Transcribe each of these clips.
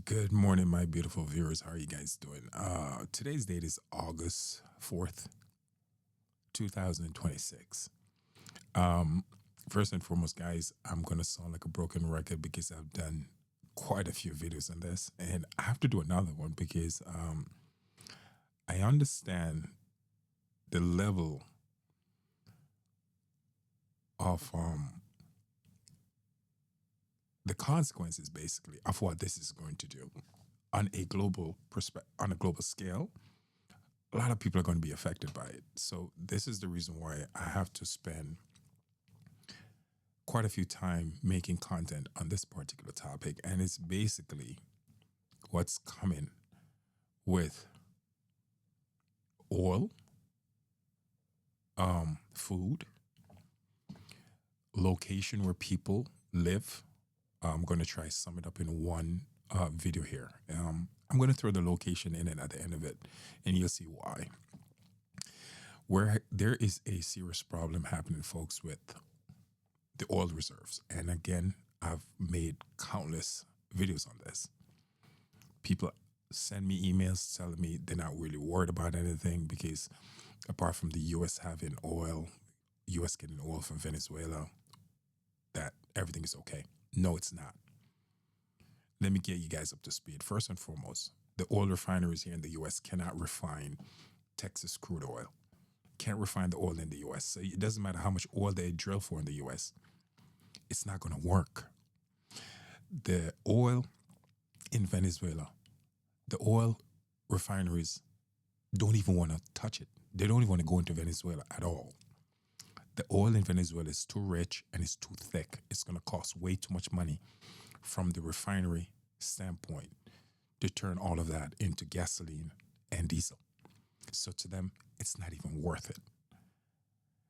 Good morning, my beautiful viewers. How are you guys doing? Today's date is August 4th, 2026. Um, First and foremost, guys, I'm going to sound like a broken record because I've done quite a few videos on this, and I have to do another one because I understand the level of the consequences, basically, of what this is going to do on a global on a global scale. A lot of people are going to be affected by it. So this is the reason why I have to spend quite a few time making content on this particular topic, and it's basically what's coming with oil, food, location where people live. I'm going to try to sum it up in one video here. I'm going to throw the location in it at the end of it, and you'll see why. Where there is a serious problem happening, folks, with the oil reserves. And again, I've made countless videos on this. People send me emails telling me they're not really worried about anything because apart from the US having oil, US getting oil from Venezuela, that everything is okay. No, it's not. Let me get you guys up to speed. First and foremost, the oil refineries here in the US cannot refine Texas crude oil. Can't refine the oil in the US. So it doesn't matter how much oil they drill for in the US. It's not going to work. The oil in Venezuela, the oil refineries don't even want to touch it. They don't even want to go into Venezuela at all. The oil in Venezuela is too rich and it's too thick. It's going to cost way too much money from the refinery standpoint to turn all of that into gasoline and diesel. So to them, it's not even worth it.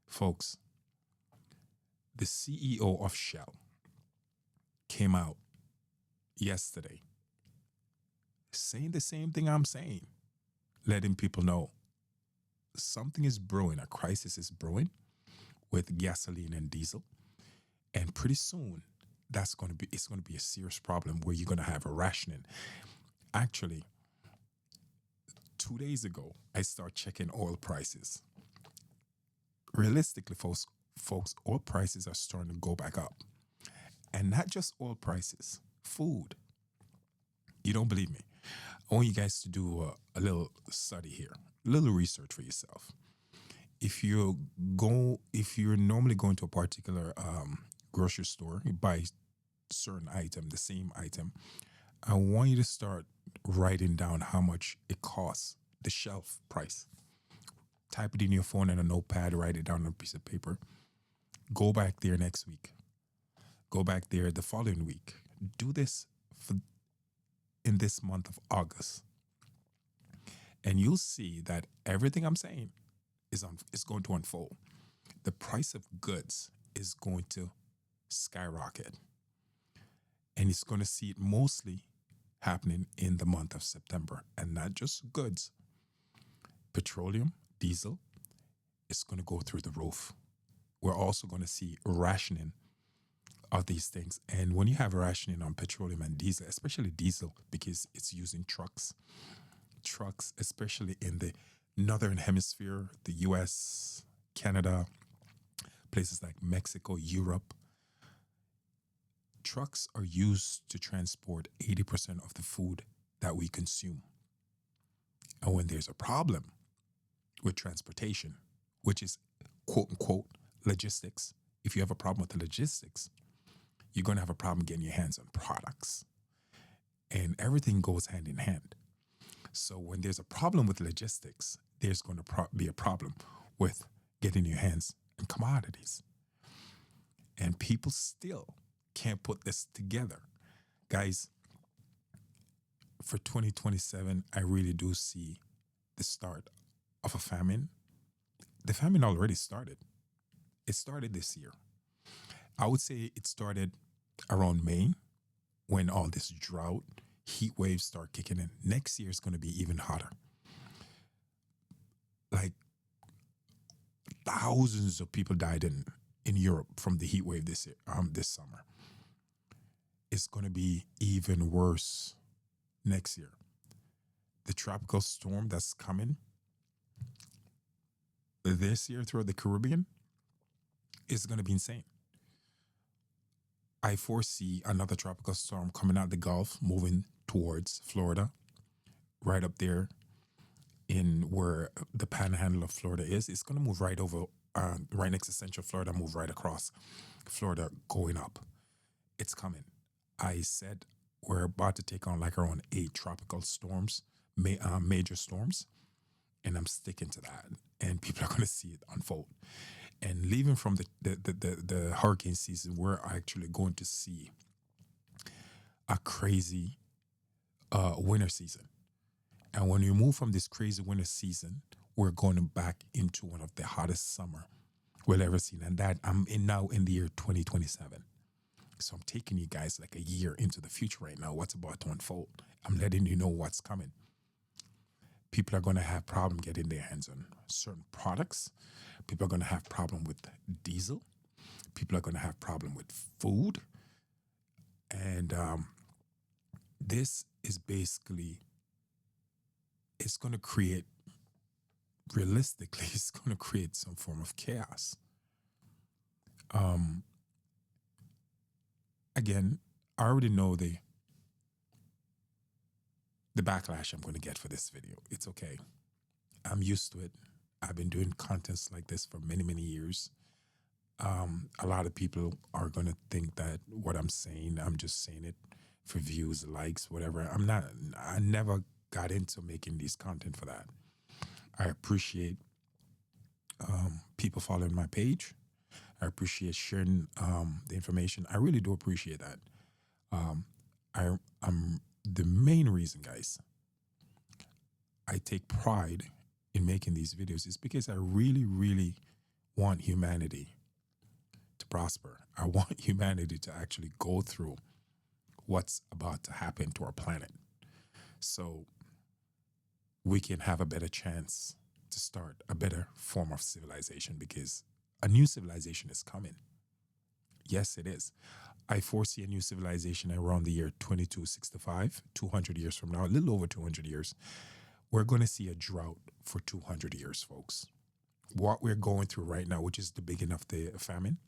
Folks, the CEO of Shell came out yesterday saying the same thing I'm saying, letting people know something is brewing, a crisis is brewing with gasoline and diesel. And pretty soon, it's going to be a serious problem where you're going to have a rationing. Actually, 2 days ago, I started checking oil prices. Realistically, folks, oil prices are starting to go back up. And not just oil prices, food. You don't believe me? I want you guys to do a little study here, a little research for yourself. If you're normally going to a particular grocery store, you buy certain item, the same item, I want you to start writing down how much it costs, the shelf price. Type it in your phone and a notepad, write it down on a piece of paper. Go back there next week. Go back there the following week. Do this in this month of August. And you'll see that everything I'm saying is going to unfold. The price of goods is going to skyrocket. And it's going to see it mostly happening in the month of September. And not just goods. Petroleum, diesel is going to go through the roof. We're also going to see rationing of these things. And when you have rationing on petroleum and diesel, especially diesel, because it's used in trucks, especially in the northern hemisphere, the US, Canada, places like Mexico, Europe, trucks are used to transport 80% of the food that we consume. And when there's a problem with transportation, which is quote unquote logistics, if you have a problem with the logistics, you're going to have a problem getting your hands on products. And everything goes hand in hand. So when there's a problem with logistics, there's going to be a problem with getting your hands on commodities. And people still can't put this together. Guys, for 2027, I really do see the start of a famine. The famine already started. It started this year. I would say it started around May when all this drought, heat waves start kicking in. Next year is going to be even hotter. Like thousands of people died in Europe from the heat wave this year, this summer. It's going to be even worse next year. The tropical storm that's coming this year throughout the Caribbean is going to be insane. I foresee another tropical storm coming out of the Gulf, moving towards Florida, right up there in where the panhandle of Florida is. It's going to move right over, right next to Central Florida, move right across Florida, going up. It's coming. I said we're about to take on like around 8 tropical storms, major storms, and I'm sticking to that. And people are going to see it unfold. And leaving from the hurricane season, we're actually going to see a crazy winter season. And when we move from this crazy winter season, we're going back into one of the hottest summer we'll ever seen. And that now in the year 2027. So I'm taking you guys like a year into the future right now, what's about to unfold. I'm letting you know what's coming. People are going to have problem getting their hands on certain products. People are going to have problem with diesel. People are going to have problem with food. And this is basically, it's going to create, realistically, it's going to create some form of chaos. Again, I already know the backlash I'm going to get for this video. It's okay. I'm used to it. I've been doing contents like this for many, many years. A lot of people are going to think that what I'm saying, I'm just saying it for views, likes, whatever. I never got into making these content for that. I appreciate people following my page. I appreciate sharing the information. I really do appreciate that. I'm the main reason, guys, I take pride in making these videos is because I really, really want humanity to prosper. I want humanity to actually go through what's about to happen to our planet so we can have a better chance to start a better form of civilization, because a new civilization is coming. Yes, it is. I foresee a new civilization around the year 2265, 200 years from now, a little over 200 years. We're going to see a drought for 200 years, folks. What we're going through right now, which is the beginning of the famine,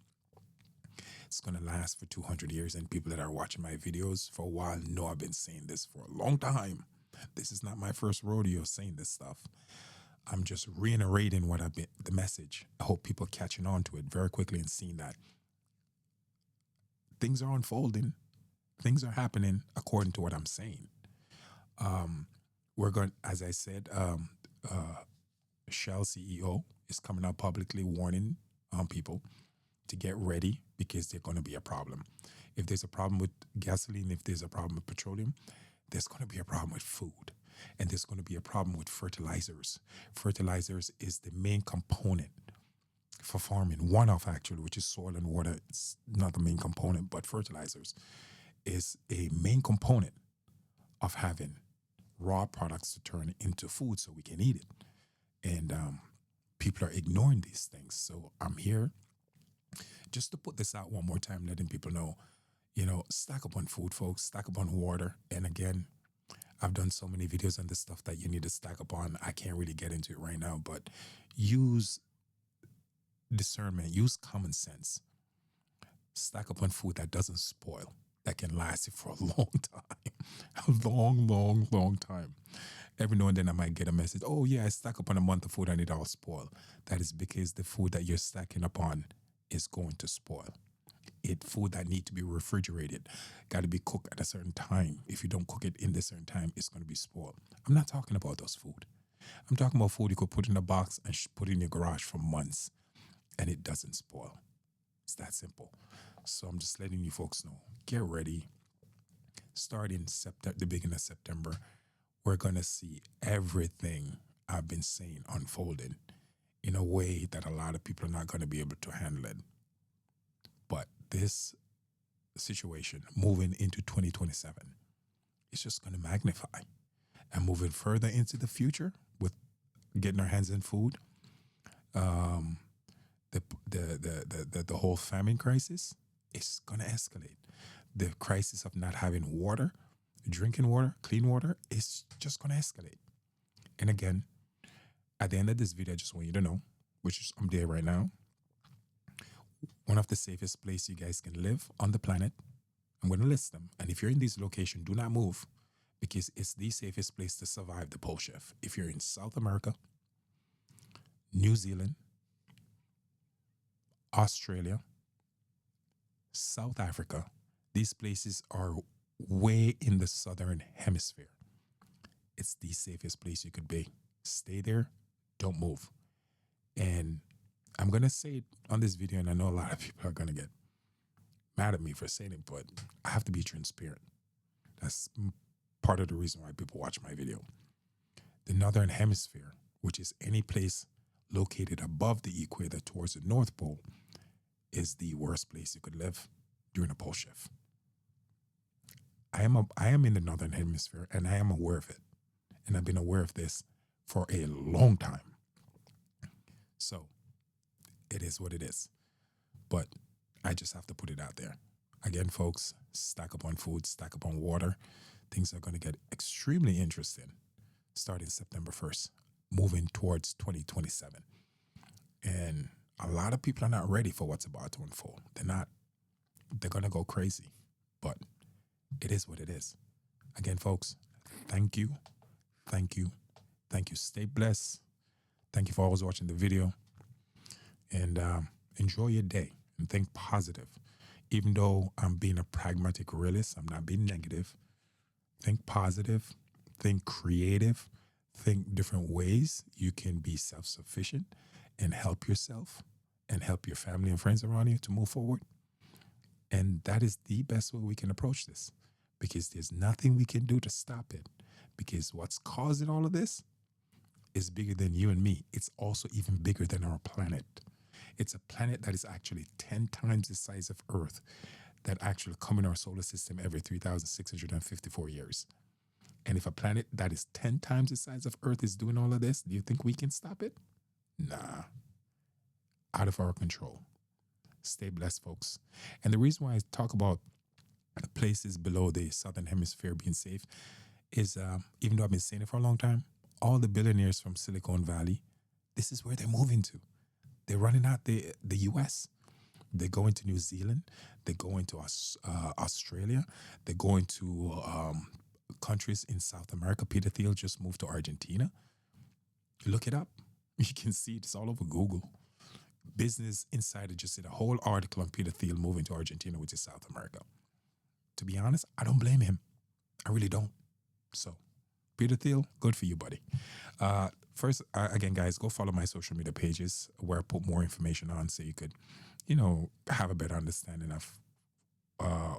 it's going to last for 200 years. And people that are watching my videos for a while know I've been saying this for a long time. This is not my first rodeo saying this stuff. I'm just reiterating what I've been, the message. I hope people catching on to it very quickly and seeing that things are unfolding, things are happening according to what I'm saying. We're going, as I said, Shell CEO is coming out publicly warning people to get ready because there's going to be a problem. If there's a problem with gasoline, if there's a problem with petroleum, there's going to be a problem with food. And there's going to be a problem with fertilizers. Fertilizers is the main component for farming, one of actually, which is soil and water. It's not the main component, but fertilizers is a main component of having raw products to turn into food so we can eat it. And people are ignoring these things. So I'm here just to put this out one more time, letting people know, stack up on food, folks, stack up on water. And again, I've done so many videos on this stuff that you need to stack up on. I can't really get into it right now, but use discernment, use common sense. Stack up on food that doesn't spoil, that can last you for a long time. A long, long, long time. Every now and then I might get a message, oh yeah, I stack up on a month of food and it all spoil. That is because the food that you're stacking up on is going to spoil. Food that need to be refrigerated, got to be cooked at a certain time. If you don't cook it in this certain time, it's going to be spoiled. I'm not talking about those food. I'm talking about food you could put in a box and put in your garage for months and it doesn't spoil. It's that simple. So I'm just letting you folks know, get ready. Starting the beginning of September, we're going to see everything I've been saying unfolding in a way that a lot of people are not going to be able to handle it. But this situation moving into 2027 is just going to magnify, and moving further into the future with getting our hands in food. The whole famine crisis is going to escalate. The crisis of not having water drinking water, clean water, is just going to escalate. And again, at the end of this video, I just want you to know, which is I'm there right now, one of the safest places you guys can live on the planet. I'm going to list them. And if you're in this location, do not move because it's the safest place to survive the pole shift. If you're in South America, New Zealand, Australia, South Africa, these places are way in the southern hemisphere. It's the safest place you could be. Stay there, don't move. And I'm going to say it on this video, and I know a lot of people are going to get mad at me for saying it, but I have to be transparent. That's part of the reason why people watch my video. The northern hemisphere, which is any place located above the equator towards the North Pole, is the worst place you could live during a pole shift. I am in the northern hemisphere, and I am aware of it. And I've been aware of this for a long time. So it is what it is. But I just have to put it out there. Again, folks, stack up on food, stack up on water. Things are going to get extremely interesting starting September 1st, moving towards 2027. And a lot of people are not ready for what's about to unfold. They're going to go crazy. But it is what it is. Again, folks, thank you. Thank you. Thank you. Stay blessed. Thank you for always watching the video. And enjoy your day and think positive. Even though I'm being a pragmatic realist, I'm not being negative. Think positive. Think creative. Think different ways you can be self-sufficient and help yourself and help your family and friends around you to move forward. And that is the best way we can approach this, because there's nothing we can do to stop it. Because what's causing all of this is bigger than you and me. It's also even bigger than our planet. It's a planet that is actually 10 times the size of Earth that actually come in our solar system every 3,654 years. And if a planet that is 10 times the size of Earth is doing all of this, do you think we can stop it? Nah. Out of our control. Stay blessed, folks. And the reason why I talk about the places below the southern hemisphere being safe is, even though I've been saying it for a long time, all the billionaires from Silicon Valley, this is where they're moving to. They're running out the U.S. They're going to New Zealand. They're going to Australia. They're going to countries in South America. Peter Thiel just moved to Argentina. Look it up. You can see it. It's all over Google. Business Insider just did a whole article on Peter Thiel moving to Argentina, which is South America. To be honest, I don't blame him. I really don't. So, Peter Thiel, good for you, buddy. First, again, guys, go follow my social media pages where I put more information on so you could, have a better understanding of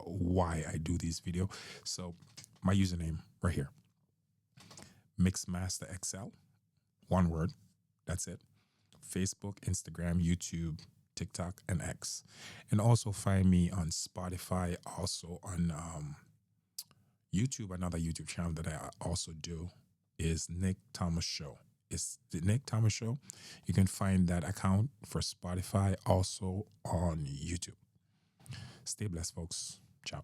why I do these videos. So, my username right here, MixmasterXL, one word, that's it. Facebook, Instagram, YouTube, TikTok, and X. And also find me on Spotify, also on YouTube. Another YouTube channel that I also do is Nick Thomas Show. It's the Nick Thomas Show. You can find that account for Spotify also on YouTube. Stay blessed, folks. Ciao.